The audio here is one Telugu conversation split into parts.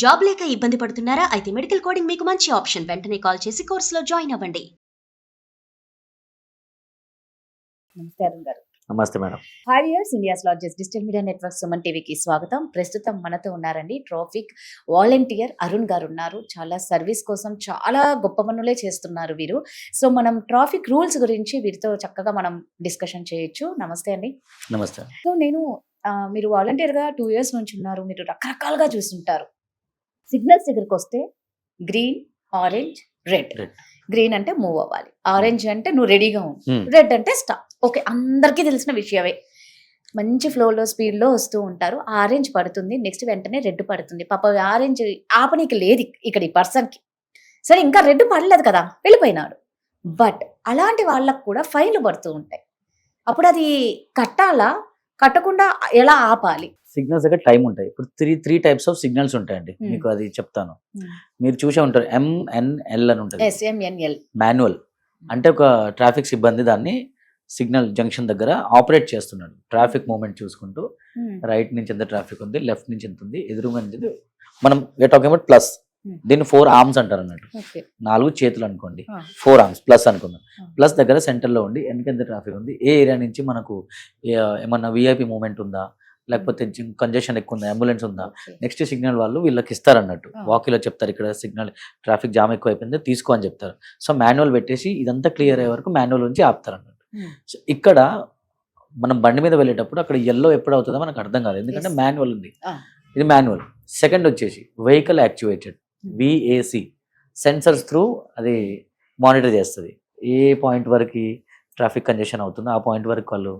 జాబ్ లేక ఇబ్బంది పడుతున్నారా? అయితే మెడికల్ కోడింగ్ మీకు మంచి ఆప్షన్. వెంటనే కాల్ చేసి కోర్సులో జాయిన్ అవ్వండి. నమస్తే అరుణ్ గారు. నమస్తే madam. 5 years India's largest digital media network Suman టీవీకి స్వాగతం. ప్రస్తుతం మనతో ఉన్నారండి ట్రాఫిక్ వాలంటీర్ అరుణ్ గారు ఉన్నారు. చాలా సర్వీస్ కోసం చాలా గొప్ప పనులే చేస్తున్నారు వీరు. సో మనం ట్రాఫిక్ రూల్స్ గురించి వీరితో చక్కగా మనం డిస్కషన్ చేయొచ్చు. నమస్తే అండి. నమస్తే. సో నేను మీరు వాలంటీర్గా 2 years నుంచి ఉన్నారు. మీరు రకరకాలుగా చూస్తుంటారు. సిగ్నల్స్ దగ్గరికి వస్తే గ్రీన్, ఆరెంజ్, రెడ్. గ్రీన్ అంటే మూవ్ అవ్వాలి, ఆరెంజ్ అంటే నువ్వు రెడీగా ఉండు, రెడ్ అంటే స్టాప్. ఓకే, అందరికీ తెలిసిన విషయమే. మంచి ఫ్లోలో స్పీడ్లో వస్తూ ఉంటారు. ఆరెంజ్ పడుతుంది, నెక్స్ట్ వెంటనే రెడ్ పడుతుంది. పాప ఆరెంజ్ ఆపనీకి లేదు ఇక్కడ ఈ పర్సన్కి. సరే, ఇంకా రెడ్ పడలేదు కదా, వెళ్ళిపోయినాడు. బట్ అలాంటి వాళ్ళకు కూడా ఫైన్లు పడుతూ ఉంటాయి. అప్పుడు అది కట్టాలా, కట్టకుండా ఎలా ఆపాలి? సిగ్నల్స్ దగ్గర టైం ఉంటాయి. ఇప్పుడు త్రీ టైప్స్ ఆఫ్ సిగ్నల్స్ ఉంటాయండి. మీకు అది చెప్తాను. మీరు చూసే ఉంటారు, MNL అని ఉంటుంది. MNL మాన్యువల్ అంటే ఒక ట్రాఫిక్ సిబ్బంది దాన్ని సిగ్నల్ జంక్షన్ దగ్గర ఆపరేట్ చేస్తున్నాడు. ట్రాఫిక్ మూవ్మెంట్ చూసుకుంటూ రైట్ నుంచి ఎంత ట్రాఫిక్ ఉంది, లెఫ్ట్ నుంచి ఎంత ఉంది, ఎదురుగా నుంచి మనం టాకింగ్ అబౌట్ ప్లస్. దీన్ని 4 arms అంటారు అన్నట్టు. 4 చేతులు అనుకోండి, 4 arms ప్లస్ అనుకుందాం. ప్లస్ దగ్గర సెంటర్లో ఉండి ఎంత ట్రాఫిక్ ఉంది, ఏ ఏరియా నుంచి మనకు ఏమన్నా విఐపి మూవ్మెంట్ ఉందా, లేకపోతే కంజెషన్ ఎక్కువ ఉందా, అంబులెన్స్ ఉందా, నెక్స్ట్ సిగ్నల్ వాళ్ళు వీళ్ళకి ఇస్తారు అన్నట్టు. వాకీలో చెప్తారు, ఇక్కడ సిగ్నల్ ట్రాఫిక్ జామ్ ఎక్కువ అయిపోయింది తీసుకో అని చెప్తారు. సో మాన్యువల్ పెట్టేసి ఇదంతా క్లియర్ అయ్యే వరకు మాన్యువల్ నుంచి ఆపుతారు అన్నట్టు. సో ఇక్కడ మనం బండి మీద వెళ్ళేటప్పుడు అక్కడ ఎల్లో ఎప్పుడు అవుతుందో మనకు అర్థం కాదు, ఎందుకంటే మాన్యువల్ ఉంది. ఇది మాన్యువల్. సెకండ్ వచ్చేసి vehicle activated, VAC. Sensors through అది మానిటర్ చేస్తుంది. ఏ పాయింట్ వరకు ట్రాఫిక్ కంజెషన్ అవుతుందో ఆ పాయింట్ వరకు వాళ్ళు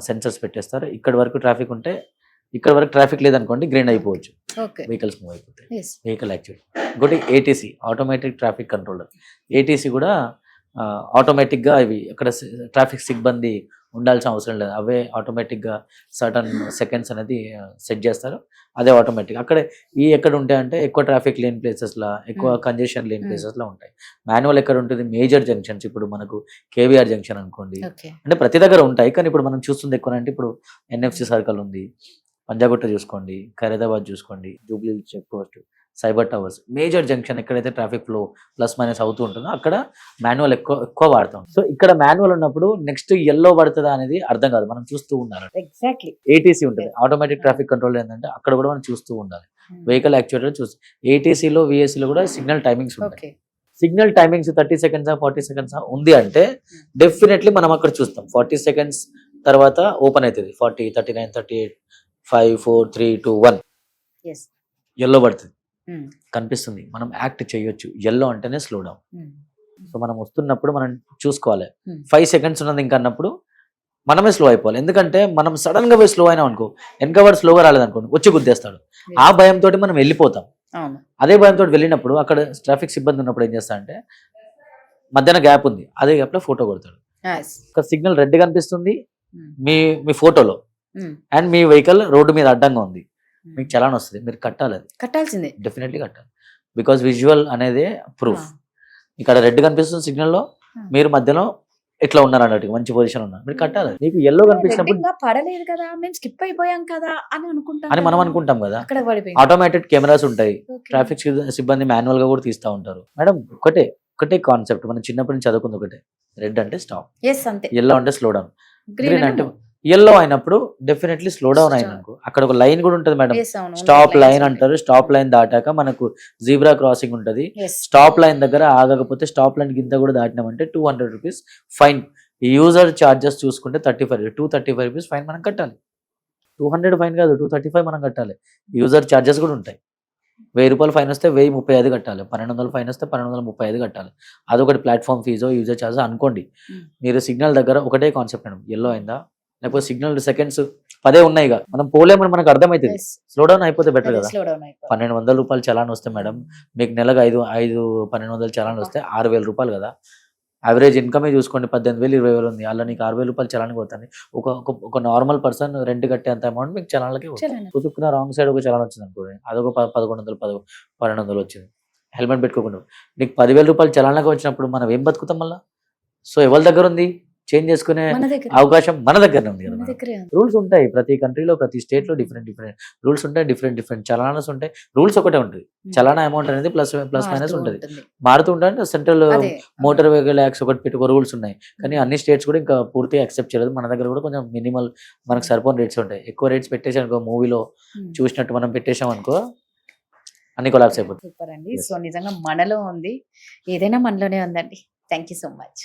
సెన్సర్స్ పెట్టేస్తారు. ఇక్కడ వరకు ట్రాఫిక్ ఉంటే, ఇక్కడ వరకు ట్రాఫిక్ లేదనుకోండి గ్రీన్ అయిపోవచ్చు, వెహికల్స్ మూవ్ అయిపోతాయి. Vehicle activate. ఇంకోటి ATC, automatic traffic controller. ATC కూడా ఆటోమేటిక్గా ఇవి అక్కడ ట్రాఫిక్ సిబ్బంది ఉండాల్సిన అవసరం లేదు, అవే ఆటోమేటిక్గా సర్టన్ సెకండ్స్ అనేది సెట్ చేస్తారు. అదే ఆటోమేటిక్ అక్కడ ఎక్కడ ఉంటాయంటే ఎక్కువ ట్రాఫిక్ లేని ప్లేసెస్లో, ఎక్కువ కంజెషన్ లేని ప్లేసెస్లో ఉంటాయి. మాన్యువల్ ఎక్కడ ఉంటుంది, మేజర్ జంక్షన్స్. ఇప్పుడు మనకు KVR జంక్షన్ అనుకోండి, అంటే ప్రతి దగ్గర ఉంటాయి. కానీ ఇప్పుడు మనం చూస్తుంది ఎక్కువ అంటే ఇప్పుడు NFC సర్కిల్ ఉంది, పంజాగుట్ట చూసుకోండి, ఖైరదాబాద్ చూసుకోండి, Jubilee check post, cyber towers. Major junction ఎక్కడైతే ట్రాఫిక్ ఫ్లో ప్లస్ మైనస్ అవుతూ ఉంటుందో అక్కడ మాన్యువల్ ఎక్కువ వాడతాం. సో ఇక్కడ మాన్యువల్ ఉన్నప్పుడు నెక్స్ట్ ఎల్లో పడుతుందా అనేది అర్థం కాదు, మనం చూస్తూ ఉండాలి. ఎగ్జాక్ట్లీ. ATC ఉంటుంది, ఆటోమేటిక్ ట్రాఫిక్ కంట్రోల్. ఏంటంటే అక్కడ కూడా మనం చూస్తూ ఉండాలి. వెహికల్ యాక్చువేటర్ చూస్తూ ATCలో VACలో కూడా సిగ్నల్ టైమింగ్స్ ఉంటాయి. సిగ్నల్ టైమింగ్స్ 30 seconds 40 seconds ఉంది అంటే డెఫినెట్లీ మనం అక్కడ చూస్తాం. 40 seconds తర్వాత ఓపెన్ అవుతుంది. 40, 39, 38, 5, 4, 3, 2, 1 ఎల్లో పడుతుంది, కనిపిస్తుంది. మనం యాక్ట్ చేయొచ్చు. ఎల్లో అంటేనే స్లో డౌన్. సో మనం వస్తున్నప్పుడు మనం చూసుకోవాలి. 5 seconds ఉన్నది ఇంకా అన్నప్పుడు మనమే స్లో అయిపోవాలి. ఎందుకంటే మనం సడన్ గా పోయి స్లో అయినా అనుకో, వెనకవాడు స్లోగా రాలేదనుకోండి వచ్చి గుద్దేస్తాడు. ఆ భయంతో మనం వెళ్ళిపోతాం. అదే భయంతో వెళ్ళినప్పుడు అక్కడ ట్రాఫిక్ సిబ్బంది ఉన్నప్పుడు ఏం చేస్తా అంటే మధ్యాహ్న గ్యాప్ ఉంది, అదే గ్యాప్ లో ఫోటో కొడతాడు. ఒక సిగ్నల్ రెడ్ కనిపిస్తుంది మీ ఫోటోలో, అండ్ మీ వెహికల్ రోడ్డు మీద అడ్డంగా ఉంది, మీకు చలాన్ వస్తుంది, మీరు కట్టాలి. అది కట్టాల్సిందే, డెఫినెట్లీ కట్టాలి. బికాస్ విజువల్ అనేది ప్రూఫ్. ఇక్కడ రెడ్ కనిపిస్తుంది సిగ్నల్లో, మీరు మధ్యలో ఎట్లా ఉన్నారు అన్నట్టు మంచి పొజిషన్ ఉన్నారు, మీరు కట్టాలి. మీకు ఎల్లో కనిపించినప్పుడు పడలేదు కదా, మేము స్కిప్ అయిపోయాం కదా అని అనుకుంటాం, అని మనం అనుకుంటాం కదా. ఆటోమేటెడ్ కెమెరాస్ ఉంటాయి, ట్రాఫిక్ సిబ్బంది మాన్యువల్ గా కూడా తీస్తూ ఉంటారు. మేడం ఒకటే కాన్సెప్ట్ మనం చిన్నప్పటి నుంచి చదువుకుంది ఒకటే. రెడ్ అంటే స్టాప్, ఎల్లో అంటే స్లో డౌన్, గ్రీన్ అంటే ఎల్లో అయినప్పుడు డెఫినెట్లీ స్లో డౌన్ అయినకు అక్కడ ఒక లైన్ కూడా ఉంటుంది మేడం, స్టాప్ లైన్ అంటారు. స్టాప్ లైన్ దాటాక మనకు జీబ్రా క్రాసింగ్ ఉంటుంది. స్టాప్ లైన్ దగ్గర ఆగకపోతే స్టాప్ లైన్ కింద కూడా దాటినామంటే 200 rupees ఫైన్. యూజర్ చార్జెస్ చూసుకుంటే 235 rupees ఫైన్ మనం కట్టాలి. 200 ఫైన్ కాదు, 235 మనం కట్టాలి. యూజర్ చార్జెస్ కూడా ఉంటాయి. 1000 రూపాయలు ఫైన్ వస్తే 1035 కట్టాలి, 1200 ఫైన్ వస్తే 1235 కట్టాలి. అదొకటి ప్లాట్ఫామ్ ఫీజో యూజర్ చార్జ్ అనుకోండి. మీరు సిగ్నల్ దగ్గర ఒకటే కాన్సెప్ట్ మేడం, ఎల్లో అయిందా, లేకపోతే సిగ్నల్ సెకండ్స్ 10 ఉన్నాయి, మనం పోలేమని మనకు అర్థమవుతుంది. స్లో డౌన్ అయిపోతే బెటర్ కదా. 1200 రూపాయలు చలాన్ వస్తే మేడం మీకు నెలకు 1200 చలాన్ వస్తే 6000 రూపాయలు కదా. యావరేజ్ ఇన్కమే చూసుకోండి, 18,000 20,000 ఉంది, అలా నీకు 6000 రూపాయలు చలానికి పోతుంది. ఒక నార్మల్ పర్సన్ రెంట్ కట్టేంత అమౌంట్ మీకు చలాన్లకి పుతుక్కున్న రాంగ్ సైడ్ ఒక చలాన్ వచ్చింది అనుకోండి, అదొక 1100 1200 వచ్చింది. హెల్మెట్ పెట్టుకోకుండా నీకు 10,000 రూపాయలు చలాన్లకి వచ్చినప్పుడు మనం ఏం బతుకుతాం మళ్ళీ. సో ఎవరి దగ్గర ఉంది, చేంజ్ చేసుకునే మన దగ్గర అవకాశం మన దగ్గరనే ఉంది మన కదా. దగ్గరే ఉంది. రూల్స్ ఉంటాయి ప్రతి కంట్రీలో, ప్రతి స్టేట్ లో డిఫరెంట్ రూల్స్ ఉంటాయి, డిఫరెంట్ చలానాస్ ఉంటాయి. రూల్స్ ఒకటే ఉంటుంది, చలానా అమౌంట్ అనేది ప్లస్ మైనస్ మారుతూ ఉంటుంది, ఉంటుంది. మారుతూ ఉంటాయి. సెంట్రల్ అదే. మోటార్ వెహికల్ యాక్ట్స్ ఒకటి పెట్టుకో రూల్స్ ఉన్నాయి, కానీ అన్ని స్టేట్స్ కూడా ఇంకా పూర్తిగా యాక్సెప్ట్ చేయలేదు. మన దగ్గర కూడా కొంచెం మినిమల్ మనకు సరిపోని రేట్స్ ఉంటాయి. ఎక్కువ రేట్స్ పెట్టేసి అనుకో, మూవీలో చూసినట్టు మనం పెట్టేసాం అనుకో అన్ని కొలాప్స్ అయిపోతాయి. సూపర్ అండి. Yes. సో నిజంగా మనలో ఉంది, ఏదైనా మనలోనే ఉందండి. Thank you so much.